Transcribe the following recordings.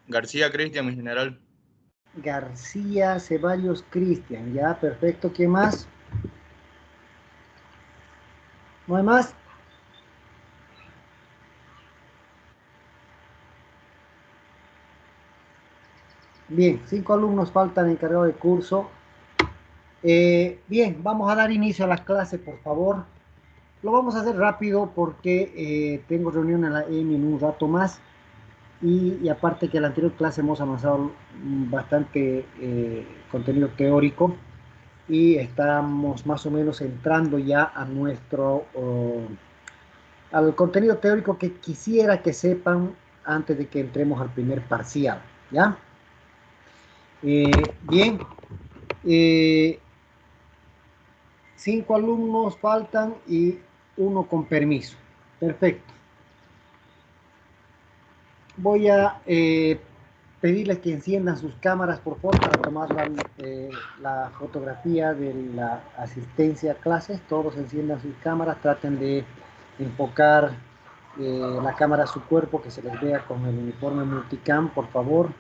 García Cristian, mi general. García Ceballos Cristian, ya, perfecto. ¿Quién más? ¿No hay más? Bien, 5 alumnos faltan encargado de curso. Bien, vamos a dar inicio a la clase, por favor. Lo vamos a hacer rápido porque tengo reunión en la EMI en un rato más. Y aparte que en la anterior clase hemos avanzado bastante contenido teórico y estamos más o menos entrando ya a al contenido teórico que quisiera que sepan antes de que entremos al primer parcial, ¿ya? Bien, 5 alumnos faltan y uno con permiso. Perfecto. Voy a pedirles que enciendan sus cámaras, por favor, para tomar la fotografía de la asistencia a clases. Todos enciendan sus cámaras, traten de enfocar la cámara a su cuerpo, que se les vea con el uniforme multicam, por favor.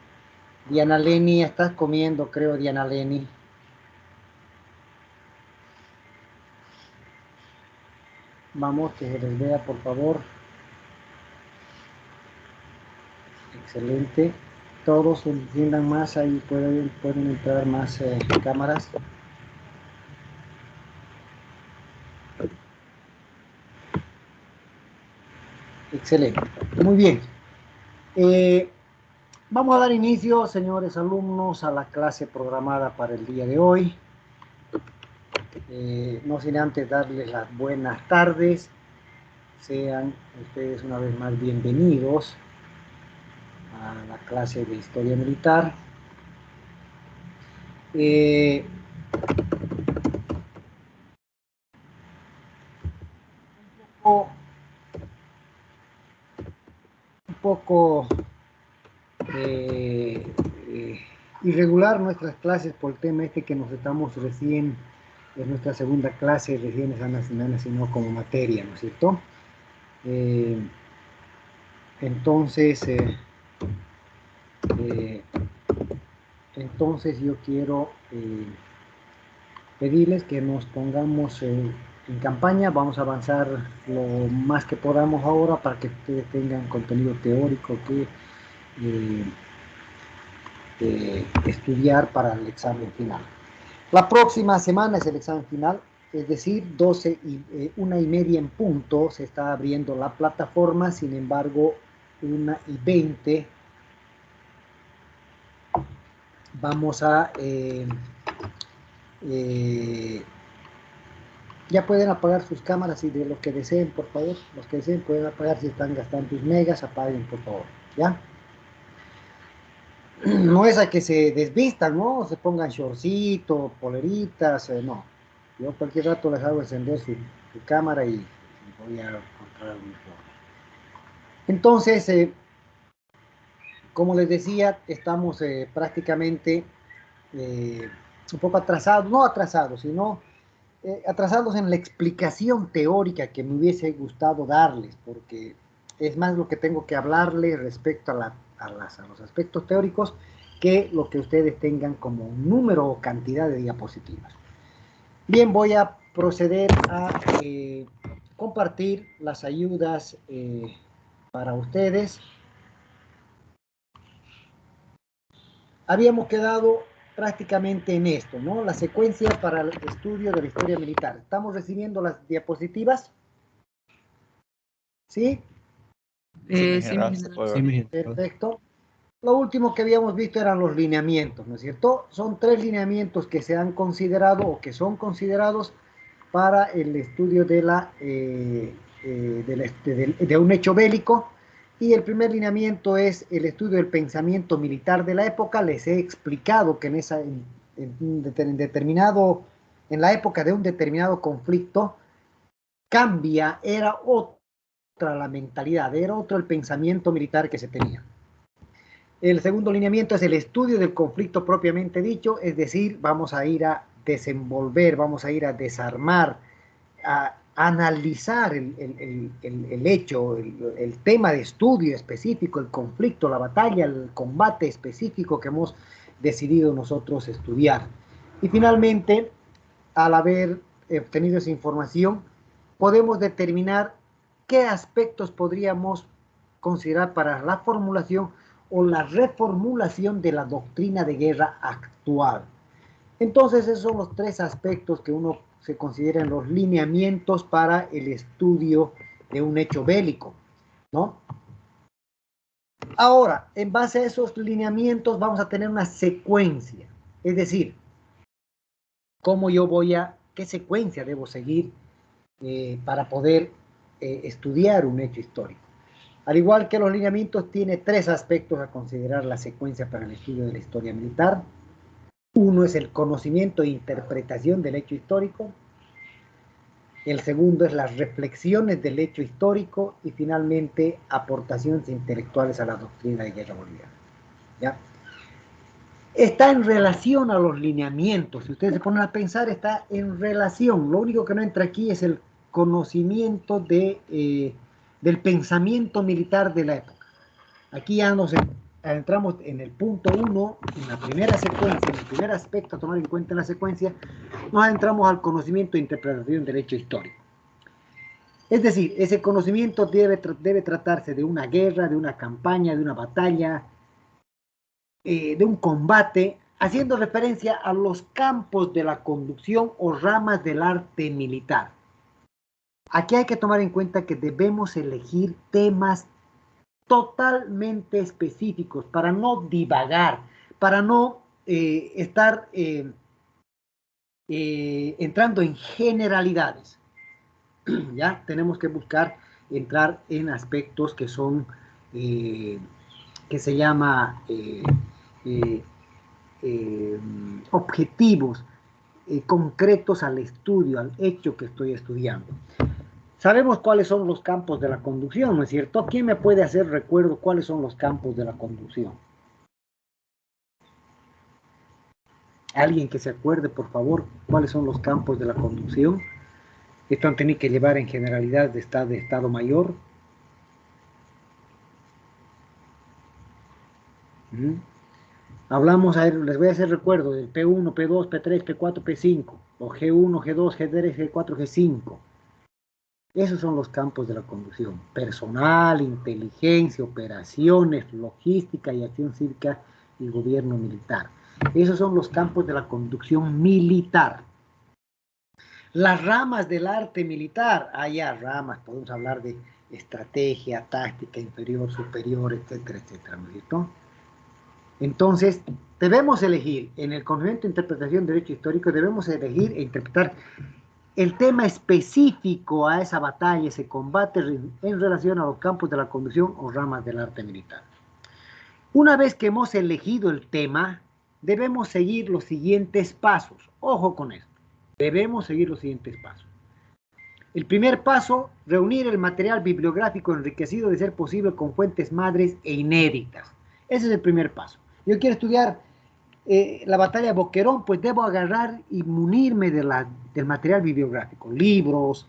Diana Leni, estás comiendo, creo, Diana Leni. Vamos, que se les vea, por favor. Excelente. Todos enciendan más, ahí pueden entrar más cámaras. Excelente. Muy bien. Vamos a dar inicio, señores alumnos, a la clase programada para el día de hoy. No sin antes darles las buenas tardes. Sean ustedes una vez más bienvenidos a la clase de Historia Militar. Un poco irregular nuestras clases por el tema este que nos estamos recién, es nuestra segunda clase, recién están asignando como materia, ¿no es cierto? Entonces yo quiero pedirles que nos pongamos en campaña. Vamos a avanzar lo más que podamos ahora para que ustedes tengan contenido teórico que estudiar para el examen final. La próxima semana es el examen final, es decir, 1:30 en punto se está abriendo la plataforma. Sin embargo, 1:20 vamos a ya pueden apagar sus cámaras y de lo que deseen, por favor. Los que deseen pueden apagar. Si están gastando sus megas, apaguen, por favor, ¿ya? No es a que se desvistan, ¿no? Se pongan shortcito, poleritas, no. Yo cualquier rato les hago encender su cámara y voy a encontrar un uniforme. Entonces, como les decía, estamos prácticamente un poco atrasados, no atrasados, sino atrasados en la explicación teórica que me hubiese gustado darles, porque es más lo que tengo que hablarles respecto a los aspectos teóricos que lo que ustedes tengan como número o cantidad de diapositivas. Bien, voy a proceder a compartir las ayudas para ustedes. Habíamos quedado prácticamente en esto, ¿no? La secuencia para el estudio de la historia militar. ¿Estamos recibiendo las diapositivas? ¿Sí? Sí, sí, perfecto. Lo último que habíamos visto eran los lineamientos, ¿no es cierto? Son 3 lineamientos que se han considerado o que son considerados para el estudio de un hecho bélico. Y el primer lineamiento es el estudio del pensamiento militar de la época. Les he explicado que en la época de un determinado conflicto era otra la mentalidad, era otro el pensamiento militar que se tenía. El segundo lineamiento es el estudio del conflicto propiamente dicho, es decir, vamos a ir a desenvolver, vamos a ir a desarmar, a analizar el hecho, el tema de estudio específico, el conflicto, la batalla, el combate específico que hemos decidido nosotros estudiar. Y finalmente, al haber obtenido esa información, podemos determinar qué aspectos podríamos considerar para la formulación o la reformulación de la doctrina de guerra actual. Entonces, esos son los tres aspectos que uno se considera en los lineamientos para el estudio de un hecho bélico, ¿no? Ahora, en base a esos lineamientos vamos a tener una secuencia, es decir, qué secuencia debo seguir para poder estudiar un hecho histórico. Al igual que los lineamientos, tiene tres aspectos a considerar la secuencia para el estudio de la historia militar. Uno es el conocimiento e interpretación del hecho histórico. El segundo es las reflexiones del hecho histórico. Y finalmente, aportaciones intelectuales a la doctrina de guerra boliviana. ¿Ya? Está en relación a los lineamientos. Si ustedes se ponen a pensar, está en relación. Lo único que no entra aquí es el conocimiento del pensamiento militar de la época. Aquí ya nos entramos en el punto 1, en la primera secuencia, en el primer aspecto a tomar en cuenta en la secuencia, nos adentramos al conocimiento e interpretación del hecho histórico. Es decir, ese conocimiento debe tratarse de una guerra, de una campaña, de una batalla, de un combate, haciendo referencia a los campos de la conducción o ramas del arte militar. Aquí hay que tomar en cuenta que debemos elegir temas totalmente específicos para no divagar, para no estar entrando en generalidades. Ya tenemos que buscar entrar en aspectos que son, que se llama objetivos concretos al estudio, al hecho que estoy estudiando. Sabemos cuáles son los campos de la conducción, ¿no es cierto? ¿Quién me puede hacer recuerdo cuáles son los campos de la conducción? Alguien que se acuerde, por favor, cuáles son los campos de la conducción. Esto han tenido que llevar en generalidad de Estado Mayor. Hablamos, a ver, les voy a hacer recuerdo del P1, P2, P3, P4, P5, o G1, G2, G3, G4, G5. Esos son los campos de la conducción: personal, inteligencia, operaciones, logística y acción cívica y gobierno militar. Esos son los campos de la conducción militar. Las ramas del arte militar, hay ramas, podemos hablar de estrategia, táctica, inferior, superior, etcétera, etcétera, ¿no es cierto? Entonces, debemos elegir, en el conocimiento e interpretación del hecho histórico, debemos elegir e interpretar el tema específico a esa batalla, ese combate en relación a los campos de la conducción o ramas del arte militar. Una vez que hemos elegido el tema, debemos seguir los siguientes pasos. Ojo con esto. Debemos seguir los siguientes pasos. El primer paso, reunir el material bibliográfico enriquecido de ser posible con fuentes madres e inéditas. Ese es el primer paso. Yo quiero estudiar la batalla de Boquerón, pues debo agarrar y munirme del material bibliográfico, libros,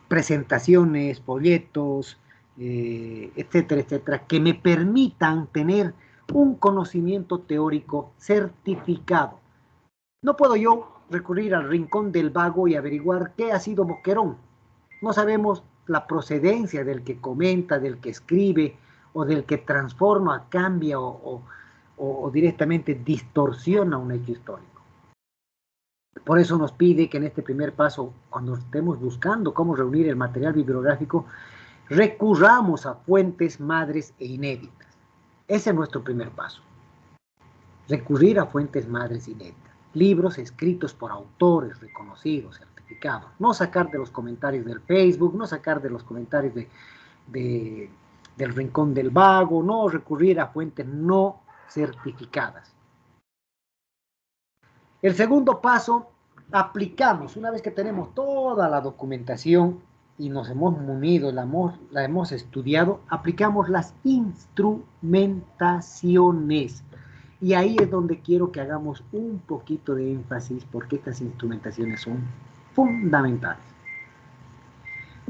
presentaciones, folletos, etcétera, etcétera, que me permitan tener un conocimiento teórico certificado. No puedo yo recurrir al rincón del vago y averiguar qué ha sido Boquerón. No sabemos la procedencia del que comenta, del que escribe, o del que transforma, cambia o directamente distorsiona un hecho histórico. Por eso nos pide que en este primer paso, cuando estemos buscando cómo reunir el material bibliográfico, recurramos a fuentes madres e inéditas. Ese es nuestro primer paso. Recurrir a fuentes madres inéditas. Libros escritos por autores reconocidos, certificados. No sacar de los comentarios del Facebook, no sacar de los comentarios del rincón del vago, no recurrir a fuentes no certificadas. El segundo paso, aplicamos, una vez que tenemos toda la documentación y nos hemos munido, la hemos estudiado, aplicamos las instrumentaciones. Y ahí es donde quiero que hagamos un poquito de énfasis, porque estas instrumentaciones son fundamentales.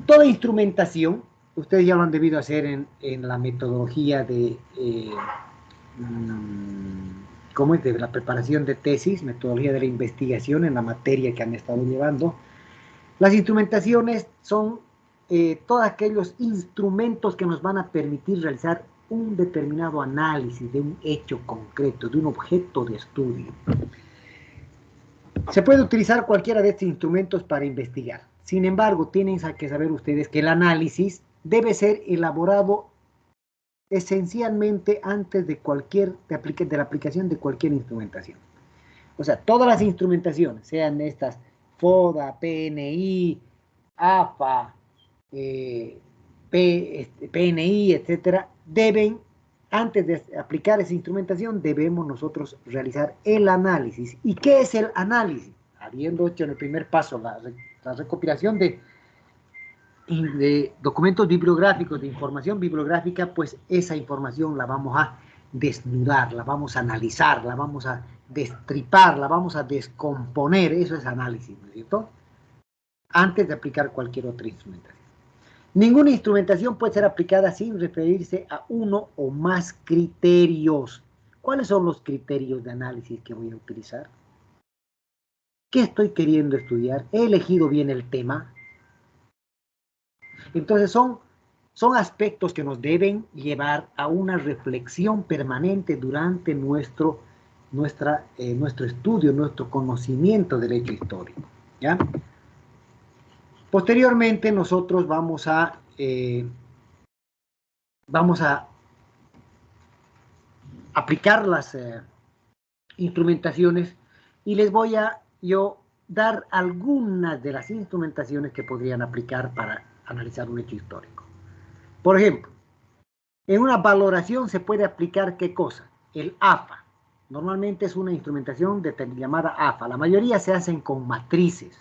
Toda instrumentación, ustedes ya lo han debido hacer en la metodología de, ¿cómo es? De la preparación de tesis, metodología de la investigación en la materia que han estado llevando. Las instrumentaciones son todos aquellos instrumentos que nos van a permitir realizar un determinado análisis de un hecho concreto, de un objeto de estudio. Se puede utilizar cualquiera de estos instrumentos para investigar. Sin embargo, tienen que saber ustedes que el análisis debe ser elaborado esencialmente antes de la aplicación de cualquier instrumentación. O sea, todas las instrumentaciones, sean estas FODA, PNI, AFA, PNI, etcétera, deben, antes de aplicar esa instrumentación, debemos nosotros realizar el análisis. ¿Y qué es el análisis? Habiendo hecho en el primer paso la recopilación de documentos bibliográficos, de información bibliográfica, pues esa información la vamos a desnudar, la vamos a analizar, la vamos a destripar, la vamos a descomponer. Eso es análisis, ¿no es cierto? Antes de aplicar cualquier otra instrumentación. Ninguna instrumentación puede ser aplicada sin referirse a uno o más criterios. ¿Cuáles son los criterios de análisis que voy a utilizar? ¿Qué estoy queriendo estudiar? ¿He elegido bien el tema? Entonces son aspectos que nos deben llevar a una reflexión permanente durante nuestro estudio, nuestro conocimiento del hecho histórico, ¿ya? Posteriormente nosotros vamos a aplicar las instrumentaciones y les voy a dar algunas de las instrumentaciones que podrían aplicar para analizar un hecho histórico. Por ejemplo, en una valoración se puede aplicar ¿qué cosa? El AFA. Normalmente es una instrumentación llamada AFA. La mayoría se hacen con matrices,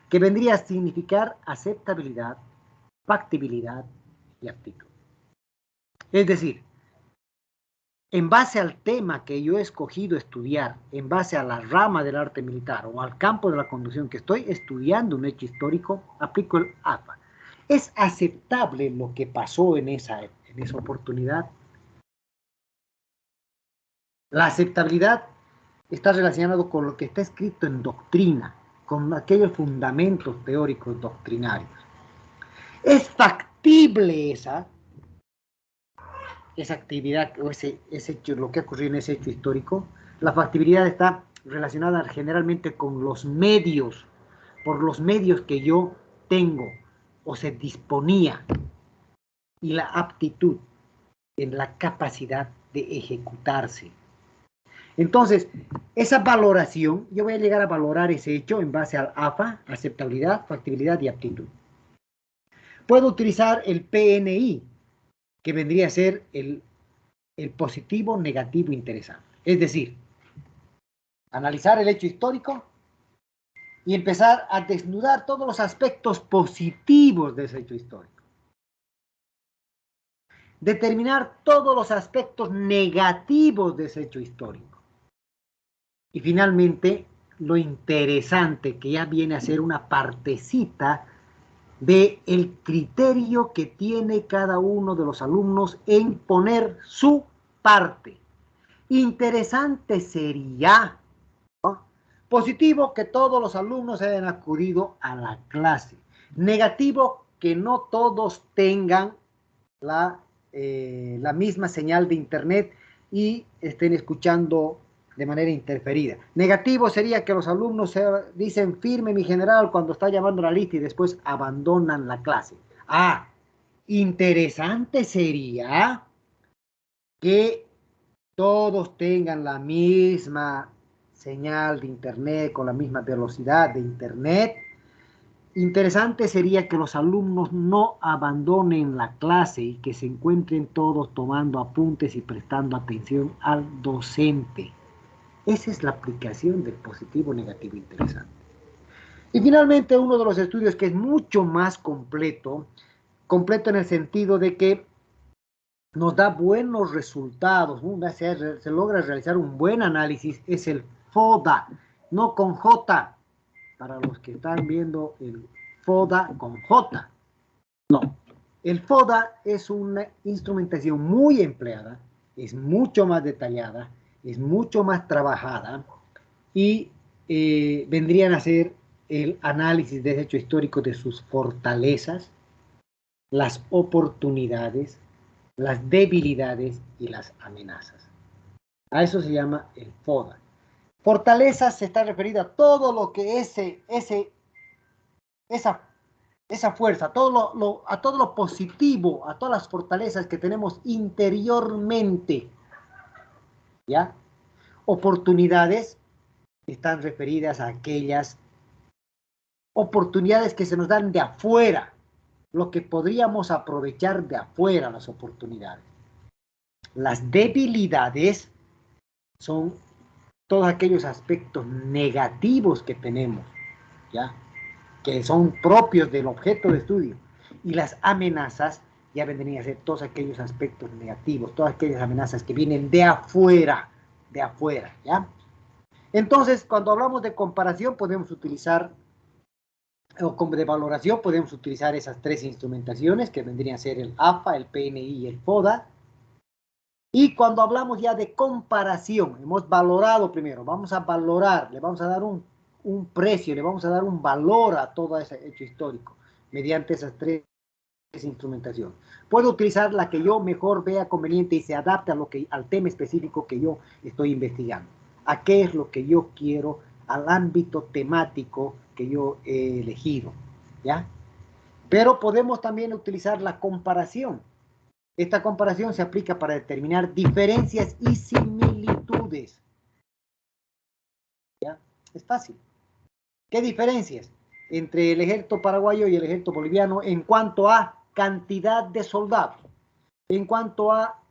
que vendría a significar aceptabilidad, factibilidad y aptitud. Es decir, en base al tema que yo he escogido estudiar, en base a la rama del arte militar o al campo de la conducción que estoy estudiando un hecho histórico, aplico el AFA. ¿Es aceptable lo que pasó en esa oportunidad? La aceptabilidad está relacionado con lo que está escrito en doctrina, con aquellos fundamentos teóricos doctrinarios. ¿Es factible esa actividad o ese hecho, lo que ha ocurrido en ese hecho histórico? La factibilidad está relacionada generalmente con los medios, por los medios que yo tengo o se disponía, y la aptitud en la capacidad de ejecutarse. Entonces, esa valoración, yo voy a llegar a valorar ese hecho en base al AFA, aceptabilidad, factibilidad y aptitud. Puedo utilizar el PNI, que vendría a ser el positivo, negativo, interesante. Es decir, analizar el hecho histórico y empezar a desnudar todos los aspectos positivos de ese hecho histórico. Determinar todos los aspectos negativos de ese hecho histórico. Y finalmente, lo interesante, que ya viene a ser una partecita del criterio que tiene cada uno de los alumnos en poner su parte. Interesante sería, ¿no? Positivo, que todos los alumnos hayan acudido a la clase. Negativo, que no todos tengan la misma señal de internet y estén escuchando de manera interferida. Negativo sería que los alumnos dicen firme mi general cuando está llamando la lista y después abandonan la clase. Interesante sería que todos tengan la misma señal de internet, con la misma velocidad de internet. Interesante sería que los alumnos no abandonen la clase y que se encuentren todos tomando apuntes y prestando atención al docente. Esa es la aplicación del positivo, negativo, interesante. Y finalmente, uno de los estudios que es mucho más completo en el sentido de que nos da buenos resultados, se logra realizar un buen análisis, es el FODA, no con J, para los que están viendo el FODA con J. No, el FODA es una instrumentación muy empleada, es mucho más detallada, es mucho más trabajada y vendrían a ser el análisis de hecho histórico de sus fortalezas, las oportunidades, las debilidades y las amenazas. A eso se llama el FODA. Fortalezas se está referido a todo lo que esa fuerza, a todo lo positivo, a todas las fortalezas que tenemos interiormente, ¿ya? Oportunidades están referidas a aquellas oportunidades que se nos dan de afuera, lo que podríamos aprovechar de afuera, las oportunidades. Las debilidades son todos aquellos aspectos negativos que tenemos, ¿ya? Que son propios del objeto de estudio. Y las amenazas ya vendrían a ser todos aquellos aspectos negativos, todas aquellas amenazas que vienen de afuera, ¿ya? Entonces, cuando hablamos de comparación, podemos utilizar, o como de valoración, podemos utilizar esas tres instrumentaciones que vendrían a ser el AFA, el PNI y el FODA. Y cuando hablamos ya de comparación, hemos valorado primero, vamos a valorar, le vamos a dar un precio, le vamos a dar un valor a todo ese hecho histórico mediante esas tres instrumentaciones. Puedo utilizar la que yo mejor vea conveniente y se adapte al tema específico que yo estoy investigando. A qué es lo que yo quiero, al ámbito temático que yo he elegido, ¿ya? Pero podemos también utilizar la comparación. Esta comparación se aplica para determinar diferencias y similitudes. ¿Ya? Es fácil. ¿Qué diferencias entre el ejército paraguayo y el ejército boliviano en cuanto a cantidad de soldados, en cuanto a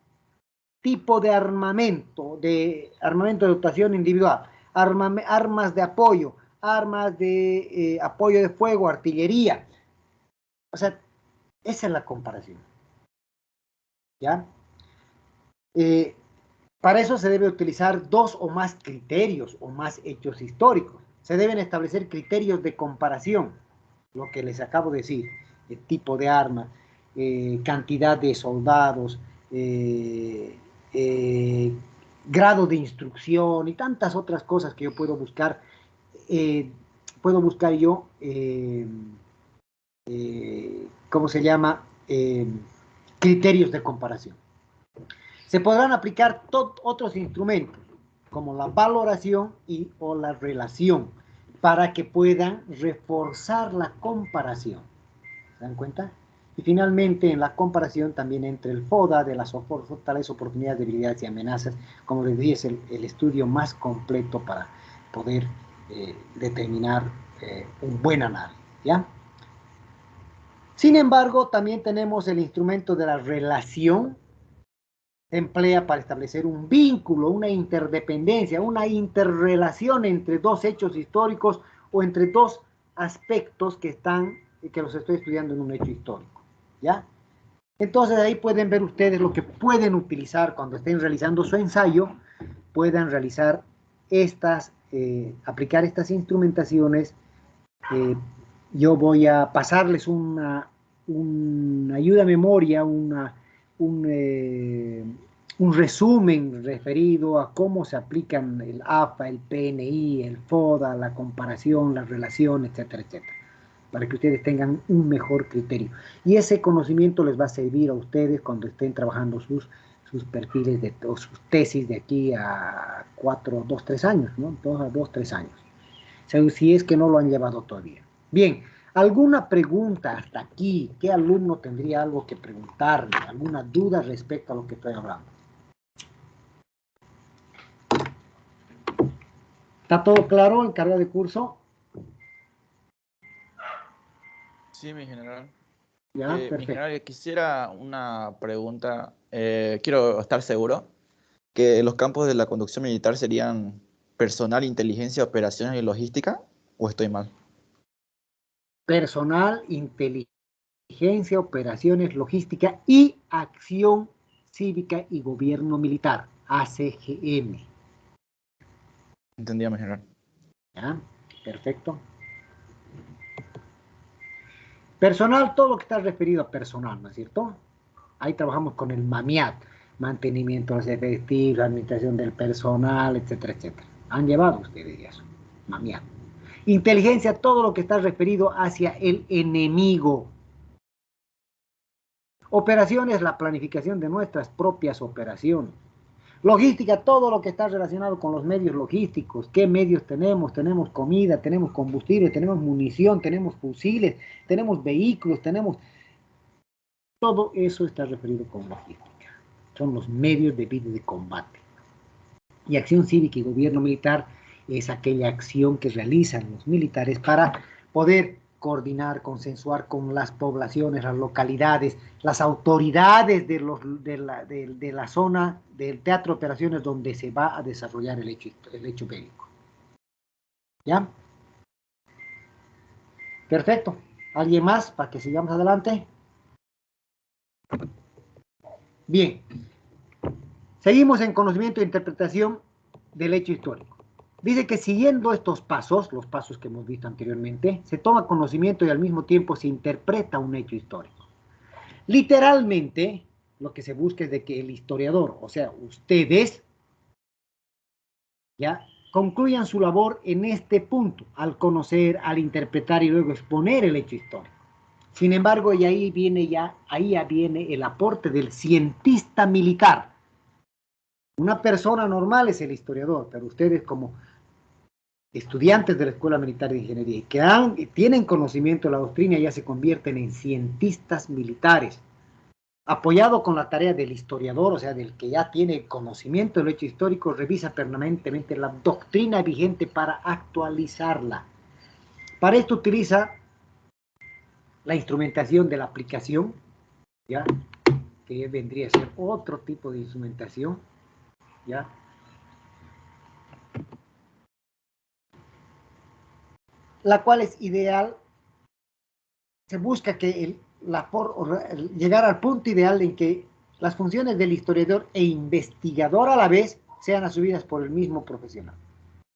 tipo de armamento de dotación individual, armas de apoyo, armas de apoyo de fuego, artillería? O sea, esa es la comparación. ¿Ya? Para eso se debe utilizar dos o más criterios o más hechos históricos. Se deben establecer criterios de comparación, lo que les acabo de decir, el tipo de arma, cantidad de soldados, grado de instrucción y tantas otras cosas que yo puedo buscar. Puedo buscar yo, ¿cómo se llama? Criterios de comparación. Se podrán aplicar otros instrumentos, como la valoración o la relación, para que puedan reforzar la comparación. ¿Se dan cuenta? Y finalmente, en la comparación también entre el FODA de las fortalezas, oportunidades, debilidades y amenazas, como les dije, es el estudio más completo para poder determinar un buen análisis, ¿ya? Sin embargo, también tenemos el instrumento de la relación. Se emplea para establecer un vínculo, una interdependencia, una interrelación entre dos hechos históricos o entre dos aspectos que los estoy estudiando en un hecho histórico, ¿ya? Entonces ahí pueden ver ustedes lo que pueden utilizar cuando estén realizando su ensayo, puedan realizar aplicar estas instrumentaciones. Yo voy a pasarles una ayuda a memoria, un resumen referido a cómo se aplican el AFA, el PNI, el FODA, la comparación, la relación, etcétera, etcétera, para que ustedes tengan un mejor criterio. Y ese conocimiento les va a servir a ustedes cuando estén trabajando sus perfiles o sus tesis de aquí a 2, 3 años, ¿no? 2, 3 años. O sea, si es que no lo han llevado todavía. Bien, ¿alguna pregunta hasta aquí? ¿Qué alumno tendría algo que preguntarme? ¿Alguna duda respecto a lo que estoy hablando? ¿Está todo claro en carga de curso? Sí, mi general. Ya, perfecto. Mi general, quisiera una pregunta. Quiero estar seguro que los campos de la conducción militar serían personal, inteligencia, operaciones y logística, ¿o estoy mal? Personal, inteligencia, operaciones, logística y acción cívica y gobierno militar, ACGM. Entendía, mi general. ¿Ya? Perfecto. Personal, todo lo que está referido a personal, ¿no es cierto? Ahí trabajamos con el MAMIAT, mantenimiento de los efectivos, administración del personal, etcétera, etcétera. Han llevado ustedes eso, MAMIAT. Inteligencia, todo lo que está referido hacia el enemigo. Operaciones, la planificación de nuestras propias operaciones. Logística, todo lo que está relacionado con los medios logísticos. ¿Qué medios tenemos? Tenemos comida, tenemos combustible, tenemos munición, tenemos fusiles, tenemos vehículos, tenemos... Todo eso está referido con logística. Son los medios de vida y de combate. Y acción cívica y gobierno militar es aquella acción que realizan los militares para poder coordinar, consensuar con las poblaciones, las localidades, las autoridades de la zona del teatro de operaciones donde se va a desarrollar el hecho bélico. ¿Ya? Perfecto. ¿Alguien más para que sigamos adelante? Bien. Seguimos en conocimiento e interpretación del hecho histórico. Dice que siguiendo estos pasos, los pasos que hemos visto anteriormente, se toma conocimiento y al mismo tiempo se interpreta un hecho histórico. Literalmente, lo que se busca es de que el historiador, o sea, ustedes, ya concluyan su labor en este punto, al conocer, al interpretar y luego exponer el hecho histórico. Sin embargo, y ahí viene el aporte del cientista militar. Una persona normal es el historiador, pero ustedes como estudiantes de la Escuela Militar de Ingeniería y que tienen conocimiento de la doctrina ya se convierten en cientistas militares, apoyado con la tarea del historiador, o sea, del que ya tiene conocimiento del hecho histórico, revisa permanentemente la doctrina vigente para actualizarla. Para esto utiliza la instrumentación de la aplicación, ¿ya? Que vendría a ser otro tipo de instrumentación, ¿ya? La cual es ideal, se busca que llegar al punto ideal en que las funciones del historiador e investigador a la vez sean asumidas por el mismo profesional.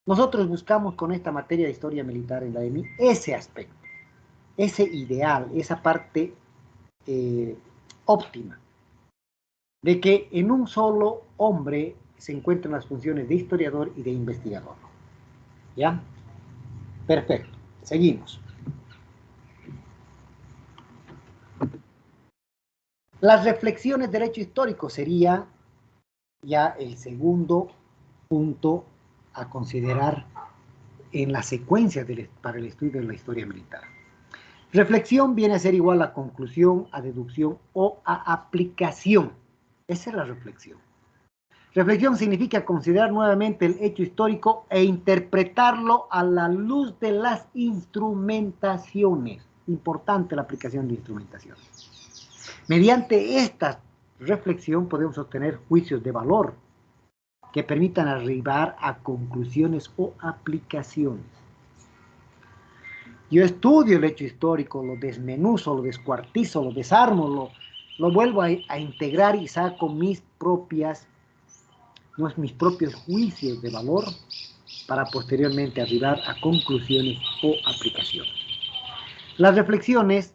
Nosotros buscamos con esta materia de historia militar en la EMI ese aspecto, ese ideal, esa parte óptima, de que en un solo hombre se encuentran las funciones de historiador y de investigador. ¿Ya? Perfecto. Seguimos. Las reflexiones del hecho histórico sería ya el segundo punto a considerar en la secuencia para el estudio de la historia militar. Reflexión viene a ser igual a conclusión, a deducción o a aplicación. Esa es la reflexión. Reflexión significa considerar nuevamente el hecho histórico e interpretarlo a la luz de las instrumentaciones. Importante la aplicación de instrumentaciones. Mediante esta reflexión podemos obtener juicios de valor que permitan arribar a conclusiones o aplicaciones. Yo estudio el hecho histórico, lo desmenuzo, lo descuartizo, lo desarmo, lo vuelvo a integrar y saco mis propios juicios de valor para posteriormente arribar a conclusiones o aplicaciones. Las reflexiones,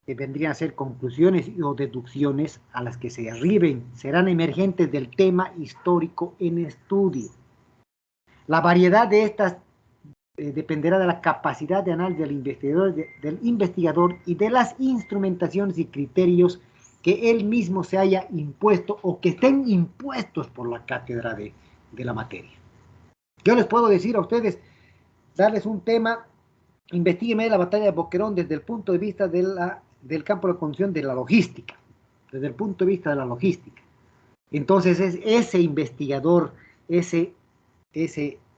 que vendrían a ser conclusiones o deducciones a las que se arriben, serán emergentes del tema histórico en estudio. La variedad de estas dependerá de la capacidad de análisis del investigador y de las instrumentaciones y criterios que él mismo se haya impuesto o que estén impuestos por la cátedra de la materia. Yo les puedo decir a ustedes, darles un tema, investígueme la batalla de Boquerón desde el punto de vista del campo de conducción de la logística, desde el punto de vista de la logística. Entonces es ese investigador, ese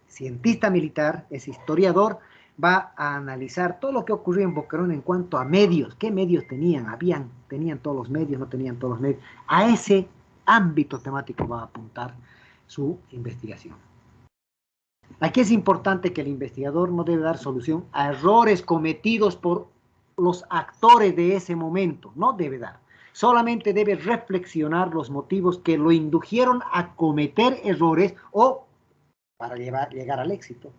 cientista militar, ese historiador, va a analizar todo lo que ocurrió en Boquerón en cuanto a medios. ¿Qué medios tenían? ¿Tenían todos los medios? ¿No tenían todos los medios? A ese ámbito temático va a apuntar su investigación. Aquí es importante que el investigador no debe dar solución a errores cometidos por los actores de ese momento. No debe dar. Solamente debe reflexionar los motivos que lo indujeron a cometer errores o para llegar al éxito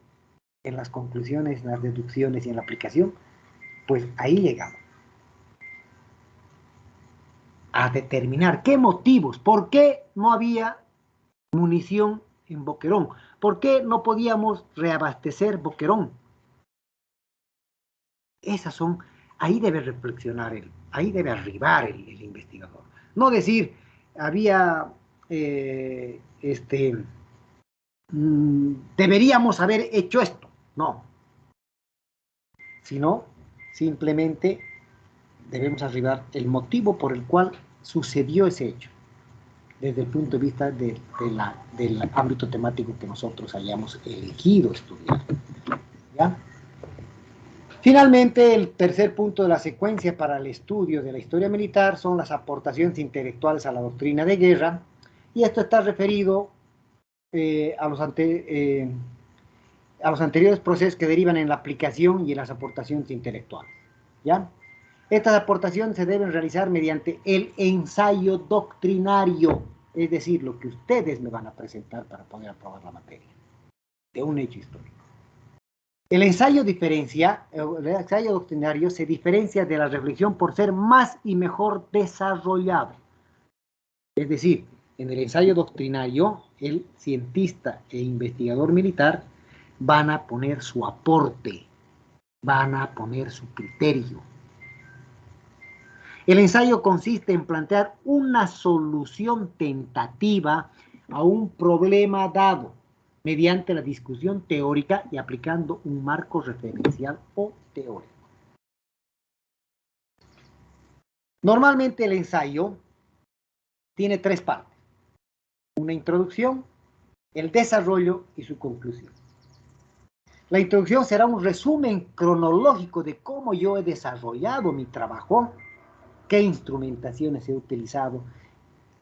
en las conclusiones, en las deducciones y en la aplicación, pues ahí llegamos. a determinar qué motivos, por qué no había munición en Boquerón, por qué no podíamos reabastecer Boquerón. Esas son, ahí debe reflexionar ahí debe arribar el investigador. No decir, había, deberíamos haber hecho esto, no, sino simplemente debemos arribar el motivo por el cual sucedió ese hecho, desde el punto de vista del ámbito temático que nosotros hayamos elegido estudiar. ¿Ya? Finalmente, el tercer punto de la secuencia para el estudio de la historia militar son las aportaciones intelectuales a la doctrina de guerra, y esto está referido a los anteriores procesos que derivan en la aplicación y en las aportaciones intelectuales. ¿Ya? Estas aportaciones se deben realizar mediante el ensayo doctrinario, es decir, lo que ustedes me van a presentar para poder aprobar la materia, de un hecho histórico. El ensayo doctrinario se diferencia de la reflexión por ser más y mejor desarrollado. Es decir, en el ensayo doctrinario, el cientista e investigador militar van a poner su aporte, van a poner su criterio. El ensayo consiste en plantear una solución tentativa a un problema dado mediante la discusión teórica y aplicando un marco referencial o teórico. Normalmente el ensayo tiene tres partes: una introducción, el desarrollo y su conclusión. La introducción será un resumen cronológico de cómo yo he desarrollado mi trabajo, qué instrumentaciones he utilizado,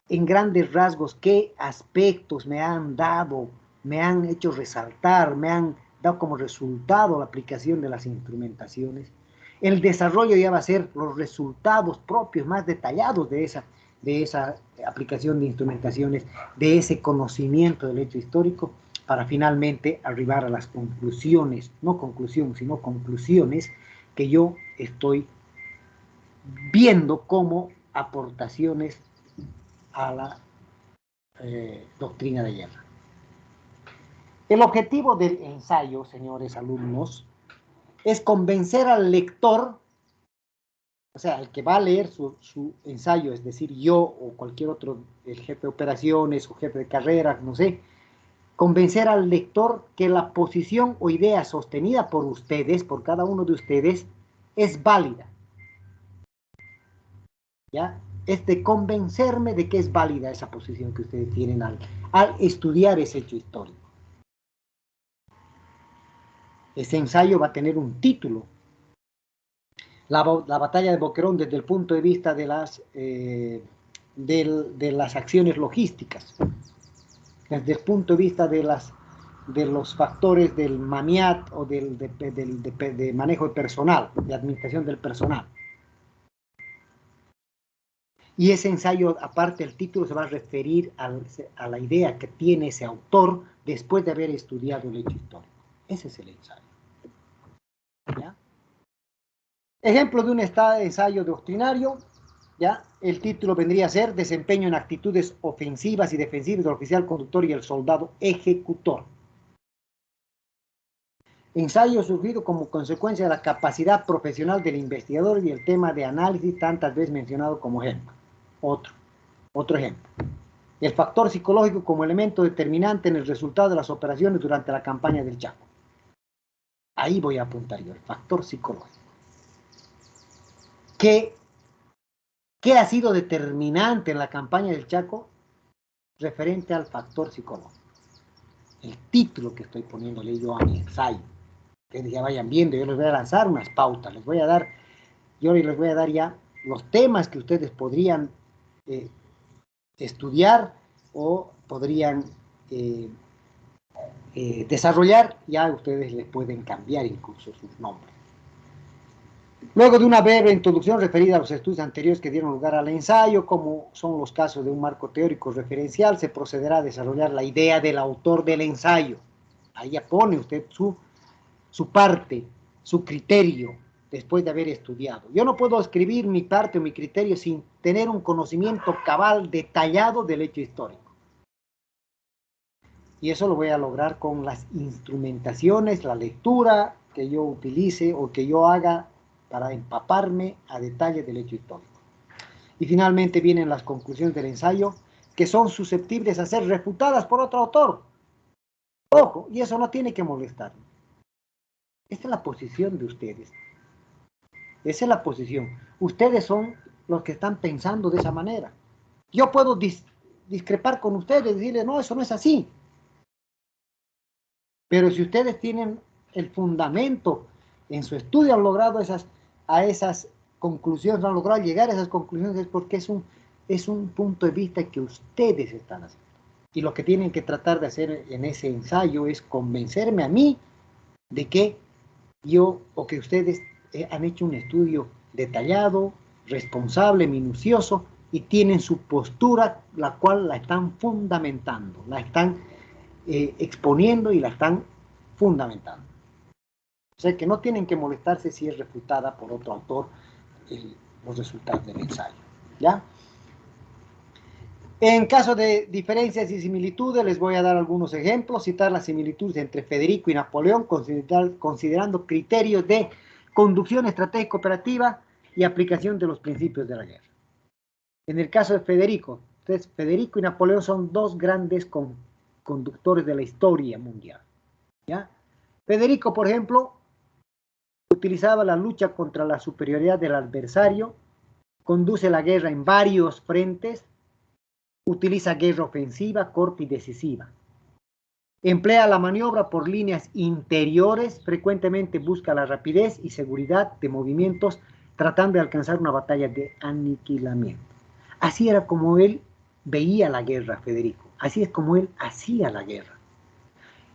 en grandes rasgos qué aspectos me han dado, me han hecho resaltar, me han dado como resultado la aplicación de las instrumentaciones. El desarrollo ya va a ser los resultados propios más detallados de esa aplicación de instrumentaciones, de ese conocimiento del hecho histórico, para finalmente arribar a las conclusiones, no conclusión, sino conclusiones que yo estoy viendo como aportaciones a la doctrina de guerra. El objetivo del ensayo, señores alumnos, es convencer al lector, o sea, el que va a leer su ensayo, es decir, yo o cualquier otro, el jefe de operaciones o jefe de carrera, no sé, convencer al lector que la posición o idea sostenida por ustedes, por cada uno de ustedes, es válida. ¿Ya? Es de convencerme de que es válida esa posición que ustedes tienen al estudiar ese hecho histórico. Ese ensayo va a tener un título: la batalla de Boquerón desde el punto de vista de las acciones logísticas, desde el punto de vista de los factores del MANIAT o de manejo de personal, de administración del personal. Y ese ensayo, aparte del título, se va a referir a la idea que tiene ese autor después de haber estudiado el hecho histórico. Ese es el ensayo. ¿Ya? Ejemplo de un ensayo doctrinario, ¿ya? El título vendría a ser Desempeño en actitudes ofensivas y defensivas del oficial conductor y el soldado ejecutor. Ensayo surgido como consecuencia de la capacidad profesional del investigador y el tema de análisis tantas veces mencionado como ejemplo. Otro ejemplo. El factor psicológico como elemento determinante en el resultado de las operaciones durante la campaña del Chaco. Ahí voy a apuntar yo, el factor psicológico. ¿Qué ha sido determinante en la campaña del Chaco referente al factor psicológico? El título que estoy poniéndole yo a mi ensayo. Que ya vayan viendo, yo les voy a lanzar unas pautas, yo les voy a dar ya los temas que ustedes podrían estudiar o podrían desarrollar, ya ustedes les pueden cambiar incluso sus nombres. Luego de una breve introducción referida a los estudios anteriores que dieron lugar al ensayo, como son los casos de un marco teórico referencial, se procederá a desarrollar la idea del autor del ensayo. Ahí ya pone usted su parte, su criterio después de haber estudiado. Yo no puedo escribir mi parte o mi criterio sin tener un conocimiento cabal, detallado del hecho histórico. Y eso lo voy a lograr con las instrumentaciones, la lectura que yo utilice o que yo haga para empaparme a detalle del hecho histórico. Y finalmente vienen las conclusiones del ensayo, que son susceptibles a ser refutadas por otro autor. Ojo, y eso no tiene que molestarme. Esta es la posición de ustedes. Esa es la posición. Ustedes son los que están pensando de esa manera. Yo puedo discrepar con ustedes, decirles, no, eso no es así. Pero si ustedes tienen el fundamento en su estudio, han logrado a esas conclusiones, han logrado llegar a esas conclusiones, es porque es un punto de vista que ustedes están haciendo. Y lo que tienen que tratar de hacer en ese ensayo es convencerme a mí de que yo o que ustedes han hecho un estudio detallado, responsable, minucioso, y tienen su postura, la cual la están fundamentando, la están exponiendo y la están fundamentando. O sea que no tienen que molestarse si es refutada por otro autor los resultados del ensayo. ¿Ya? En caso de diferencias y similitudes, les voy a dar algunos ejemplos, citar las similitudes entre Federico y Napoleón, considerando criterios de conducción estratégica operativa y aplicación de los principios de la guerra. En el caso de Federico, entonces, Federico y Napoleón son dos grandes conductores de la historia mundial. ¿Ya? Federico, por ejemplo, utilizaba la lucha contra la superioridad del adversario, conduce la guerra en varios frentes, utiliza guerra ofensiva, corta y decisiva. Emplea la maniobra por líneas interiores, frecuentemente busca la rapidez y seguridad de movimientos, tratando de alcanzar una batalla de aniquilamiento. Así era como él veía la guerra, Federico. Así es como él hacía la guerra.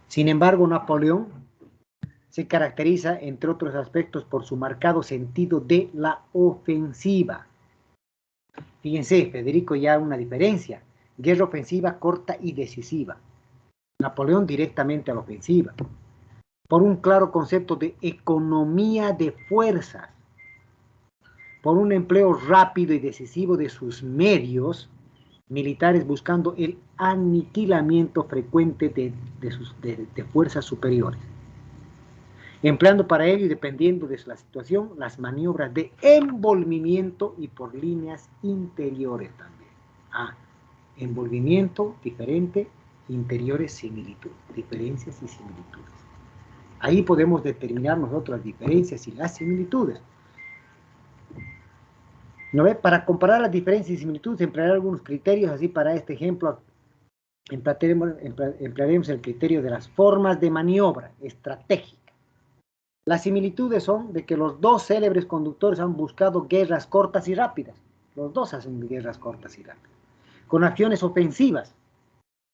Sin embargo, Napoleón se caracteriza, entre otros aspectos, por su marcado sentido de la ofensiva. Fíjense, Federico ya una diferencia. Guerra ofensiva corta y decisiva. Napoleón directamente a la ofensiva. Por un claro concepto de economía de fuerzas. Por un empleo rápido y decisivo de sus medios militares, buscando el aniquilamiento frecuente de fuerzas superiores. Empleando para ello, y dependiendo de la situación, las maniobras de envolvimiento y por líneas interiores también. Envolvimiento diferente, interiores similitud, diferencias y similitudes. Ahí podemos determinar nosotros las diferencias y las similitudes. ¿No ve? Para comparar las diferencias y similitudes, emplearé algunos criterios. Así, para este ejemplo, emplearemos el criterio de las formas de maniobra estratégica. Las similitudes son de que los dos célebres conductores han buscado guerras cortas y rápidas. Los dos hacen guerras cortas y rápidas. Con acciones ofensivas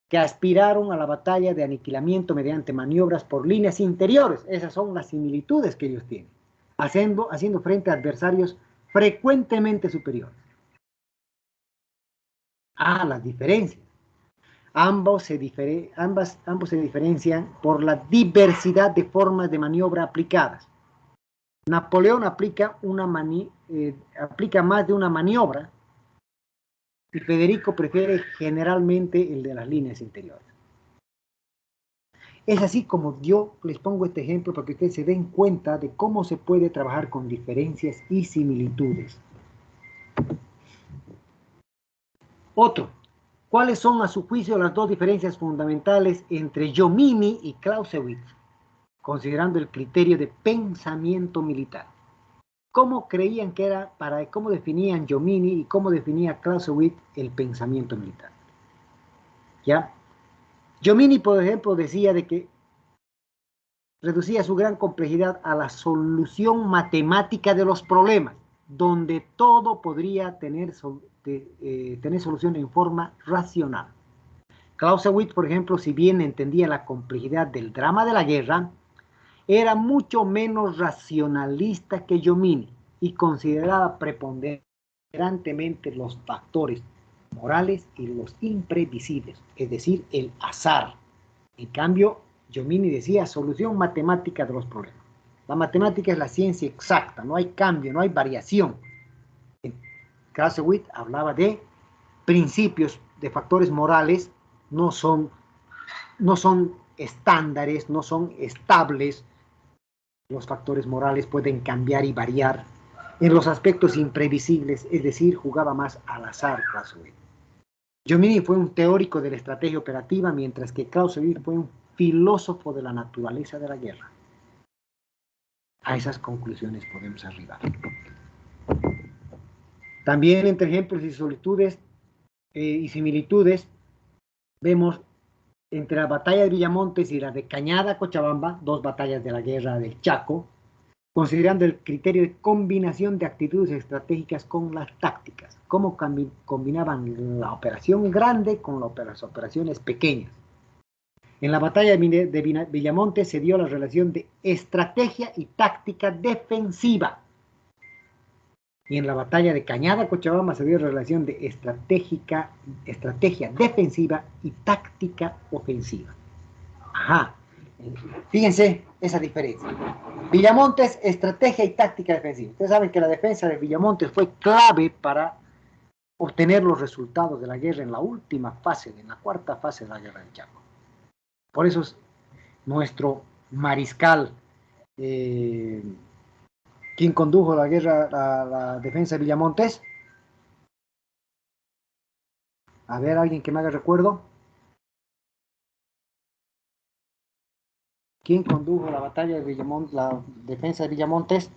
que aspiraron a la batalla de aniquilamiento mediante maniobras por líneas interiores. Esas son las similitudes que ellos tienen. Haciendo frente a adversarios frecuentemente superiores. Las diferencias. Ambos se diferencian por la diversidad de formas de maniobra aplicadas. Napoleón aplica más de una maniobra y Federico prefiere generalmente el de las líneas interiores. Es así como yo les pongo este ejemplo para que ustedes se den cuenta de cómo se puede trabajar con diferencias y similitudes. Otro. ¿Cuáles son, a su juicio, las dos diferencias fundamentales entre Jomini y Clausewitz, considerando el criterio de pensamiento militar? ¿Cómo creían que era, cómo definían Jomini y cómo definía Clausewitz el pensamiento militar? ¿Ya? Jomini, por ejemplo, decía de que reducía su gran complejidad a la solución matemática de los problemas, donde todo podría tener solución en forma racional. Clausewitz, por ejemplo, si bien entendía la complejidad del drama de la guerra, era mucho menos racionalista que Jomini y consideraba preponderantemente los factores morales y los imprevisibles, es decir, el azar. En cambio, Jomini decía solución matemática de los problemas. La matemática es la ciencia exacta, no hay cambio, no hay variación. Clausewitz hablaba de principios, de factores morales, no son estándares, no son estables. Los factores morales pueden cambiar y variar en los aspectos imprevisibles, es decir, jugaba más al azar Clausewitz. Jomini fue un teórico de la estrategia operativa, mientras que Clausewitz fue un filósofo de la naturaleza de la guerra. A esas conclusiones podemos arribar. También entre ejemplos y solitudes y similitudes, vemos entre la batalla de Villamontes y la de Cañada Cochabamba, dos batallas de la guerra del Chaco, considerando el criterio de combinación de actitudes estratégicas con las tácticas, cómo combinaban la operación grande con las operaciones pequeñas. En la batalla de Villamontes se dio la relación de estrategia y táctica defensiva. Y en la batalla de Cañada Cochabamba se dio la relación de estrategia defensiva y táctica ofensiva. Ajá. Fíjense esa diferencia. Villamontes, estrategia y táctica defensiva. Ustedes saben que la defensa de Villamontes fue clave para obtener los resultados de la guerra en la última fase, en la cuarta fase de la guerra del Chaco. Por eso es nuestro mariscal, quien condujo la guerra, la defensa de Villamontes. A ver, alguien que me haga recuerdo. ¿Quién condujo la batalla de Villamontes, la defensa de Villamontes?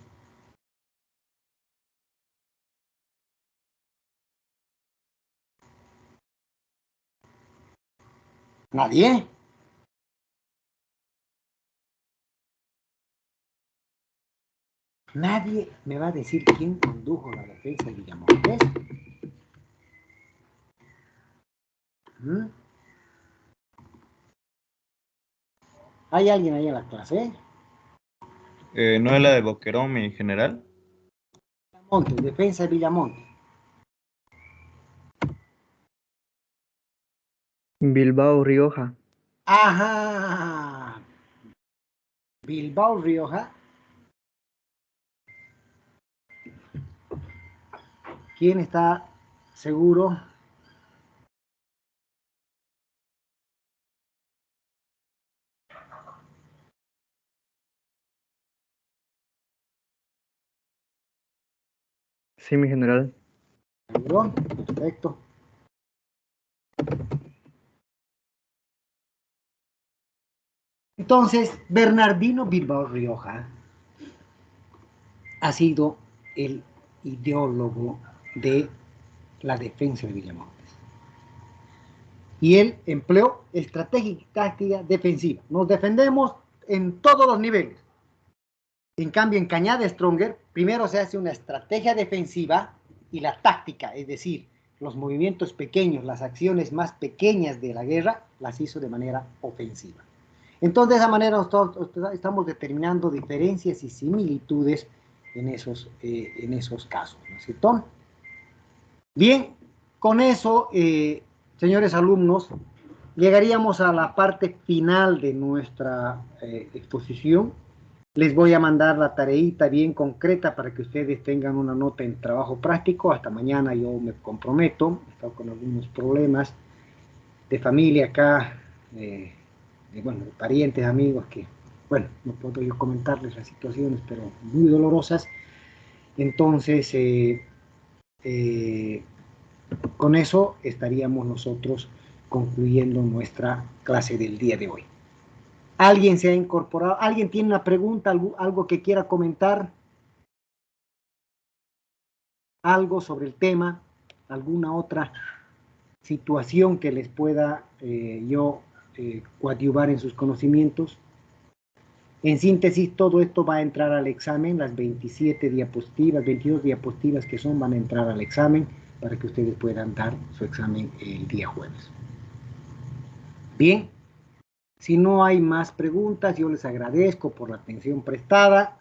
Nadie. Nadie me va a decir quién condujo la defensa de Villamontes. ¿Mm? ¿Hay alguien ahí en la clase? ¿No es la de Boquerón, mi general? Villamontes, defensa de Villamontes. Bilbao, Rioja. Ajá. Bilbao, Rioja. ¿Quién está seguro? Sí, mi general. ¿Seguro? Perfecto. Entonces, Bernardino Bilbao Rioja ha sido el ideólogo de la defensa de Villamontes. Y él empleó estrategia y táctica defensiva. Nos defendemos en todos los niveles. En cambio, en Cañada Stronger, primero se hace una estrategia defensiva y la táctica, es decir, los movimientos pequeños, las acciones más pequeñas de la guerra, las hizo de manera ofensiva. Entonces, de esa manera nosotros estamos determinando diferencias y similitudes en esos casos, ¿no es cierto? Bien, con eso, señores alumnos, llegaríamos a la parte final de nuestra exposición. Les voy a mandar la tareita bien concreta para que ustedes tengan una nota en trabajo práctico. Hasta mañana yo me comprometo. He estado con algunos problemas de familia acá, de parientes, amigos que, bueno, no puedo yo comentarles las situaciones, pero muy dolorosas. Entonces, con eso estaríamos nosotros concluyendo nuestra clase del día de hoy. ¿Alguien se ha incorporado? ¿Alguien tiene una pregunta, algo que quiera comentar? ¿Algo sobre el tema? ¿Alguna otra situación que les pueda coadyuvar en sus conocimientos? En síntesis, todo esto va a entrar al examen, las 27 diapositivas, 22 diapositivas que son, van a entrar al examen para que ustedes puedan dar su examen el día jueves. Bien, si no hay más preguntas, yo les agradezco por la atención prestada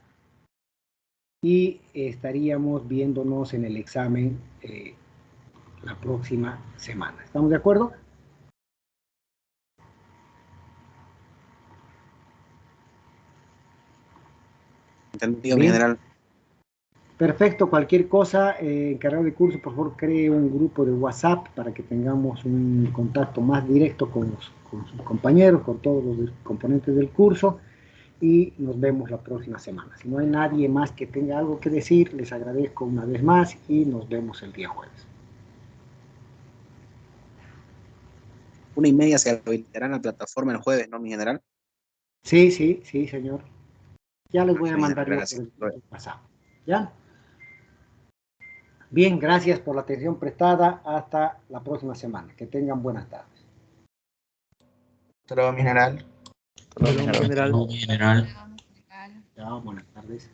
y estaríamos viéndonos en el examen la próxima semana. ¿Estamos de acuerdo? Entendido, mi Bien. general. Perfecto, cualquier cosa, encargado de curso, por favor, cree un grupo de WhatsApp para que tengamos un contacto más directo con sus compañeros, con todos los componentes del curso y nos vemos la próxima semana. Si no hay nadie más que tenga algo que decir, les agradezco una vez más y nos vemos el día jueves. 1:30 se habilitará la plataforma el jueves, ¿no, mi general? Sí, sí, sí, señor. Ya les voy a Genial, mandar yo por gracias. el grupo de WhatsApp. ¿Ya? Bien, gracias por la atención prestada. Hasta la próxima semana. Que tengan buenas tardes. Hasta luego, mi general. Hasta luego, mi Hasta luego, general. general. General. Chao, buenas tardes.